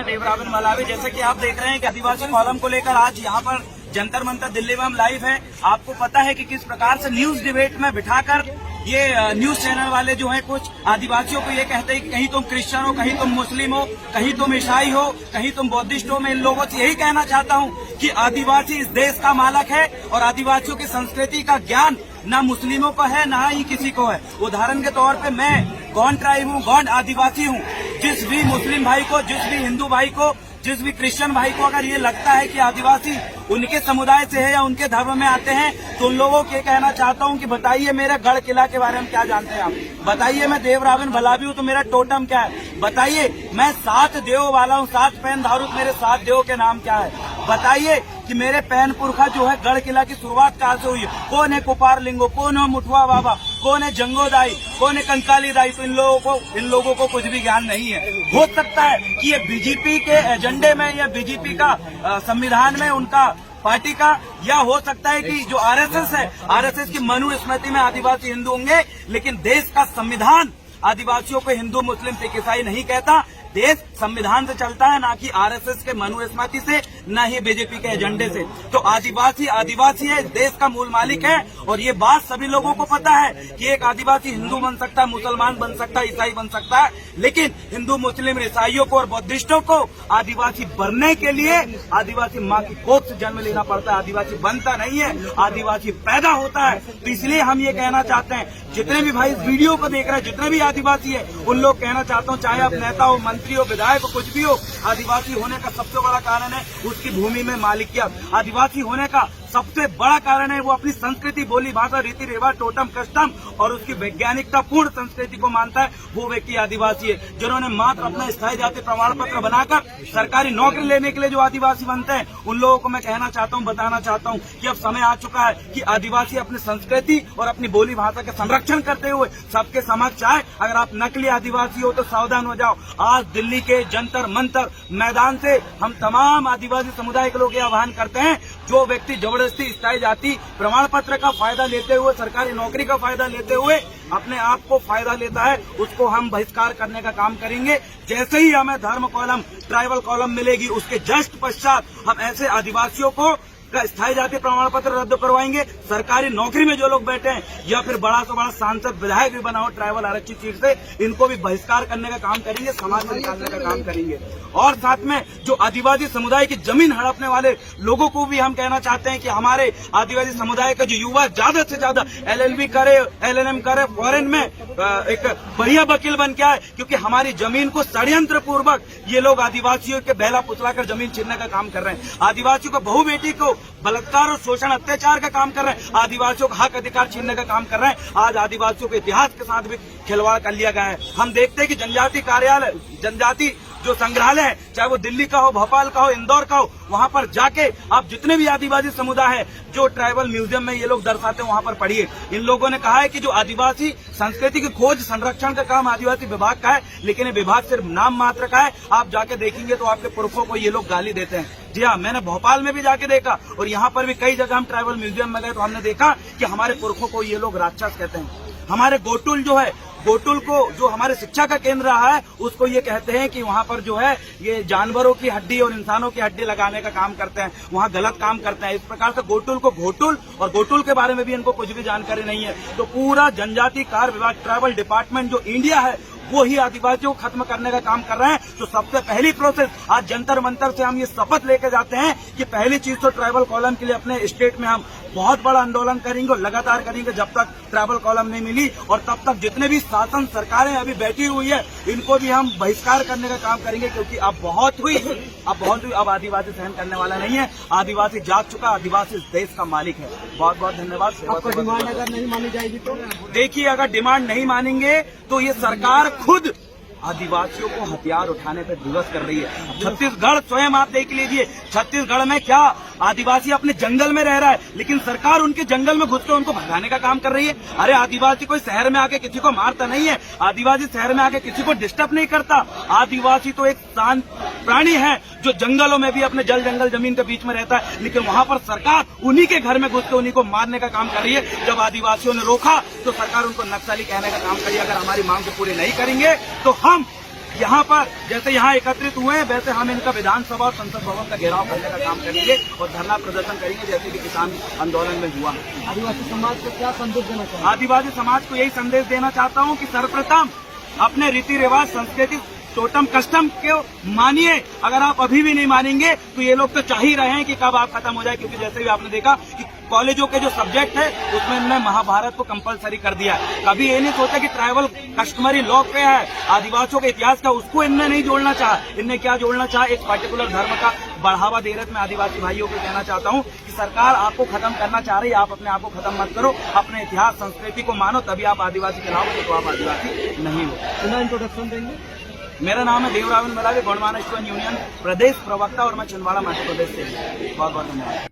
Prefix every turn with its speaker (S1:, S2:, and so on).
S1: देवरावन Malawi, जैसे कि आप देख रहे हैं कि आदिवासी कॉलम को लेकर आज यहाँ पर जंतर मंतर दिल्ली में हम लाइव हैं। आपको पता है कि किस प्रकार से न्यूज डिबेट में बिठाकर ये न्यूज चैनल वाले जो हैं कुछ आदिवासियों को ये कहते हैं कि कहीं तुम क्रिश्चियन हो, कहीं तुम मुस्लिम हो, कहीं तुम ईसाई हो, कहीं तुम बौद्धिस्ट हो। मैं इन लोगों से यही कहना चाहता हूँ कि आदिवासी इस देश का मालक है और आदिवासियों की संस्कृति का ज्ञान न मुस्लिमों को है न ही किसी को है। उदाहरण के तौर पे मैं गौंड ट्राइब हूँ, गौंड आदिवासी हूँ। जिस भी मुस्लिम भाई को, जिस भी हिंदू भाई को, जिस भी क्रिश्चियन भाई को अगर ये लगता है कि आदिवासी उनके समुदाय से है या उनके धर्म में आते हैं, तो उन लोगों को कहना चाहता हूँ कि बताइए मेरे गढ़ किला के बारे में क्या जानते हैं आप। बताइए मैं देवरावन मलावी हूँ तो मेरा टोटम क्या है। बताइए मैं 7 देव वाला हूँ, 7 पैन धारुत, मेरे 7 देव के नाम क्या है। बताइए कि मेरे पैन पुरखा जो है गढ़ किला की शुरुआत कहाँ से हुई है। कौन है कुपार लिंगो, कौन है मुठुआ बाबा, कौन है जंगोदाई, कौन है कंकाली दाई। तो इन लोगों को कुछ भी ज्ञान नहीं है। हो सकता है कि ये बीजेपी के एजेंडे में या बीजेपी का संविधान में उनका पार्टी का, या हो सकता है कि जो आरएसएस है, आरएसएस की मनुस्मृति में आदिवासी हिंदू होंगे, लेकिन देश का संविधान आदिवासियों को हिंदू मुस्लिम सिख ईसाई नहीं कहता। देश संविधान से चलता है, ना कि आरएसएस के मनुस्मृति से, न ही बीजेपी के एजेंडे से। तो आदिवासी आदिवासी है, देश का मूल मालिक है। और ये बात सभी लोगों को पता है कि एक आदिवासी हिंदू बन सकता है, मुसलमान बन सकता है, ईसाई बन सकता है, लेकिन हिंदू मुस्लिम ईसाइयों को और बौद्धिस्टों को आदिवासी बनने के लिए आदिवासी माँ की गोद से जन्म लेना पड़ता है। आदिवासी बनता नहीं है, आदिवासी पैदा होता है। तो इसलिए हम ये कहना चाहते हैं, जितने भी भाई इस वीडियो को देख रहे हैं, जितने भी आदिवासी है, उन लोग कहना चाहता हूँ, चाहे आप नेता हो, मंत्री हो, विधायक हो, कुछ भी हो, आदिवासी होने का सबसे बड़ा कारण है उसकी भूमि में मालिकियत। आदिवासी होने का सबसे बड़ा कारण है वो अपनी संस्कृति, बोली, भाषा, रीति रिवाज, टोटम कस्टम और उसकी वैज्ञानिकता पूर्ण संस्कृति को मानता है। वो व्यक्ति आदिवासी है। जिन्होंने मात्र अपना स्थायी जाति प्रमाण पत्र बनाकर सरकारी नौकरी लेने के लिए जो आदिवासी बनते हैं, उन लोगों को मैं कहना चाहता हूं, बताना चाहता हूं कि अब समय आ चुका है कि आदिवासी अपनी संस्कृति और अपनी बोली भाषा के संरक्षण करते हुए सबके समक्ष आए। अगर आप नकली आदिवासी हो तो सावधान हो जाओ। आज दिल्ली के जंतर मंतर मैदान से हम तमाम आदिवासी समुदाय के लोग ये आह्वान करते हैं, जो व्यक्ति जबरदस्ती स्थायी जाति प्रमाण पत्र का फायदा लेते हुए, सरकारी नौकरी का फायदा लेते हुए अपने आप को फायदा लेता है, उसको हम बहिष्कार करने का काम करेंगे। जैसे ही हमें धर्म कॉलम, ट्राइबल कॉलम मिलेगी, उसके जस्ट पश्चात हम ऐसे आदिवासियों को का स्थायी जाति प्रमाण पत्र रद्द करवाएंगे। सरकारी नौकरी में जो लोग बैठे हैं या फिर बड़ा से बड़ा सांसद विधायक भी बना हो ट्राइबल आरक्षित सीट से, इनको भी बहिष्कार करने का काम करेंगे, समाज से निकालने का काम करेंगे। और साथ में जो आदिवासी समुदाय की जमीन हड़पने वाले लोगों को भी हम कहना चाहते हैं कि हमारे आदिवासी समुदाय का जो युवा ज्यादा से ज्यादा LLB करे, LLM करे, फॉरेन में एक बढ़िया वकील बन के आए, क्योंकि हमारी जमीन को षड्यंत्र पूर्वक ये लोग आदिवासियों के बहला फुसलाकर जमीन छीनने का काम कर रहे हैं। आदिवासियों को, बहु बेटी को बलात्कार और शोषण, अत्याचार का काम कर रहे हैं। आदिवासियों का हक अधिकार छीनने का काम कर रहे हैं। आज आदिवासियों के इतिहास के साथ भी खिलवाड़ कर लिया गया है। हम देखते हैं कि जनजाति कार्यालय, जनजाति जो संग्रहालय है, चाहे वो दिल्ली का हो, भोपाल का हो, इंदौर का हो, वहां पर जाके आप जितने भी आदिवासी समुदाय है जो ट्राइबल म्यूजियम में ये लोग दर्शाते हैं, वहां पर पढ़िए। इन लोगों ने कहा है कि जो आदिवासी संस्कृति की खोज संरक्षण का काम आदिवासी विभाग का है, लेकिन ये विभाग सिर्फ नाम मात्र का है। आप जाके देखेंगे तो आपके पुरखों को ये लोग गाली देते हैं। जी हाँ, मैंने भोपाल में भी जाके देखा और यहाँ पर भी कई जगह हम ट्राइबल म्यूजियम में गए तो हमने देखा कि हमारे पुरखों को ये लोग राक्षस कहते हैं। हमारे गोटुल जो है, गोटुल को जो हमारे शिक्षा का केंद्र रहा है, उसको ये कहते हैं कि वहाँ पर जो है ये जानवरों की हड्डी और इंसानों की हड्डी लगाने का काम करते हैं, वहाँ गलत काम करते हैं। इस प्रकार से गोटुल को घोटुल और गोटुल के बारे में भी इनको कुछ भी जानकारी नहीं है। तो पूरा जनजाति कार्य विभाग, ट्राइबल डिपार्टमेंट जो इंडिया है, वो ही आदिवासियों को खत्म करने का काम कर रहे हैं। तो सबसे पहली प्रोसेस आज जंतर मंतर से हम ये शपथ लेके जाते हैं कि पहली चीज तो ट्राइबल कॉलम के लिए अपने स्टेट में हम बहुत बड़ा आंदोलन करेंगे और लगातार करेंगे जब तक ट्राइबल कॉलम नहीं मिली। और तब तक जितने भी शासन सरकारें अभी बैठी हुई है, इनको भी हम बहिष्कार करने का काम करेंगे, क्योंकि अब बहुत हुई, अब आदिवासी सहन करने वाला नहीं है। आदिवासी जाग चुका, आदिवासी इस देश का मालिक है। बहुत बहुत धन्यवाद।
S2: आपका डिमांड अगर नहीं मानी जाएगी तो
S1: देखिए, अगर डिमांड नहीं मानेंगे तो ये सरकार खुद आदिवासियों को हथियार उठाने पर दिवस कर रही है। छत्तीसगढ़ स्वयं आप देख लीजिए, छत्तीसगढ़ में क्या आदिवासी अपने जंगल में रह रहा है, लेकिन सरकार उनके जंगल में घुस के उनको भगाने का काम कर रही है। अरे आदिवासी कोई शहर में आके किसी को मारता नहीं है, आदिवासी शहर में आके किसी को डिस्टर्ब नहीं करता। आदिवासी तो एक शांत प्राणी है जो जंगलों में भी अपने जंगल जमीन के बीच में रहता है, लेकिन वहाँ पर सरकार उन्हीं के घर में घुस के उन्हीं को मारने का काम कर रही है। जब आदिवासियों ने रोका तो सरकार उनको नक्सली कहने का काम करी। अगर हमारी मांग को पूरी नहीं करेंगे तो हम यहाँ पर जैसे यहाँ एकत्रित हुए हैं वैसे हम इनका विधानसभा और संसद भवन का घेराव करने का काम करेंगे और धरना प्रदर्शन करेंगे जैसे कि किसान आंदोलन में हुआ।
S2: आदिवासी समाज को क्या संदेश देना चाहिए?
S1: आदिवासी समाज को यही संदेश देना चाहता हूँ कि सर्वप्रथम अपने रीति रिवाज, संस्कृति, टोटम कस्टम को मानिए। अगर आप अभी भी नहीं मानेंगे तो ये लोग तो चाह ही रहे हैं कि कब आप खत्म हो जाए, क्योंकि जैसे भी आपने देखा कि कॉलेजों के जो सब्जेक्ट है उसमें इन्होंने महाभारत को कंपलसरी कर दिया है। कभी ये नहीं सोचा कि ट्राइबल कस्टमरी लॉ पे है आदिवासियों के इतिहास का, उसको इनने नहीं जोड़ना चाहा। इनने क्या जोड़ना चाहा, एक पर्टिकुलर धर्म का बढ़ावा दे रहे थे। मैं आदिवासी भाइयों को कहना चाहता हूँ कि सरकार आपको खत्म करना चाह रही है, आप अपने आप को खत्म मत करो, अपने इतिहास संस्कृति को मानो, तभी आप आदिवासी कहलाओगे, तो आप आदिवासी नहीं हो।
S2: पुनः इंट्रोडक्शन देंगे।
S1: मेरा नाम है देवरावन मलावी, गौंडवाना स्टूडेंट यूनियन प्रदेश प्रवक्ता और मैं छिंदवाड़ा मध्य प्रदेश से हूँ। बहुत बहुत धन्यवाद।